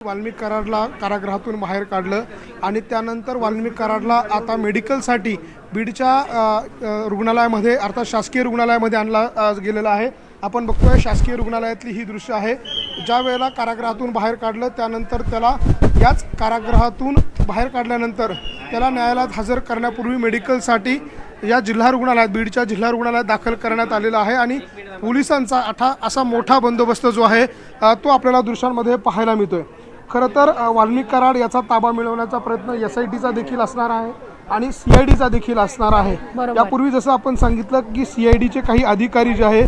वाल्मिक कराडला कारागृहातून बाहेर काढलं आणि त्यानंतर वाल्मिक कराडला आता मेडिकलसाठी बीडच्या रुग्णालयामध्ये अर्थात शासकीय रुग्णालयामध्ये आणला गेलेला आहे। आपण बघतोय शासकीय रुग्णालयातली ही दृश्य आहे। ज्या वेळेला कारागृहातून बाहेर काढलं त्यानंतर त्याला याच कारागृहातून बाहेर काढल्यानंतर त्याला न्यायालयात हजर करण्यापूर्वी मेडिकलसाठी या जिल्हा रुग्णालयात बीडच्या जिल्हा रुग्णालयात दाखल करण्यात आलेला आहे आणि पोलिसांचा असा मोठा बंदोबस्त जो आहे तो आपल्याला दृश्यांमध्ये पाहायला मिळतोय। खरं तर वाल्मिक कराड याचा ताबा मिळवण्याचा प्रयत्न SITचा देखील असणार आहे आणि CIDचा देखील असणार आहे। यापूर्वी जसं आपण सांगितलं की CIDचे काही अधिकारी जे आहे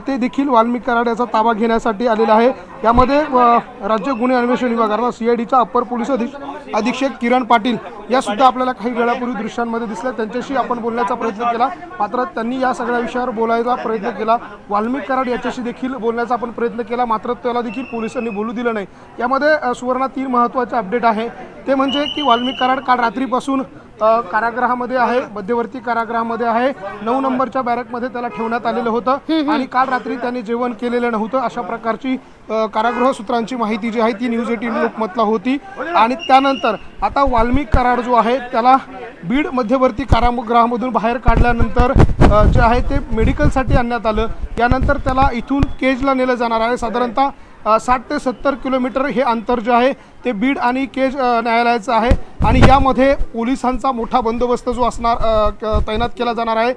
ते देखील वाल्मिक कराड याचा ताबा घेण्यासाठी आलेले आहे। यामध्ये राज्य गुन्हे अन्वेषण विभाग अर्थात CIDचा अप्पर पोलीस अधीक्षक किरण पाटील या सुद्धा आपल्याला काही वेळापूर्वी दृश्यांमध्ये दिसल्या। त्यांच्याशी आपण बोलण्याचा प्रयत्न केला, मात्र त्यांनी या सगळ्या विषयावर बोलायचा प्रयत्न केला। वाल्मिक कराड याच्याशी देखील बोलण्याचा आपण प्रयत्न केला, मात्र त्याला देखील पोलिसांनी बोलू दिलं नाही। यामध्ये सुवर्ण 3 महत्त्वाचे अपडेट आहे, ते म्हणजे की वाल्मिक कराड काल रात्रीपासून कारागृहामध्ये आहे, मध्यवर्ती कारागृहामध्ये आहे। 9 नंबरच्या बॅरकमध्ये त्याला ठेवण्यात आलेलं होतं आणि काल रात्री त्याने जेवण केलेलं नव्हतं अशा प्रकारची कारागृह सूत्रांची माहिती जी आहे ती न्यूज 18 लोकमतला होती। आणि त्यानंतर आता वाल्मिक कराड जो आहे त्याला बीड मध्यवर्ती कारागृहामधून बाहेर काढल्यानंतर जे आहे ते मेडिकलसाठी आणण्यात आलं। यानंतर त्याला इथून केजला नेलं जाणार आहे। साधारणतः 60 ते 70 किलोमीटर हे अंतर जे आहे ते बीड आणि केज न्यायालयाचं आहे आणि यामध्ये पोलिसांचा मोठा बंदोबस्त जो असणार तैनात केला जाणार आहे।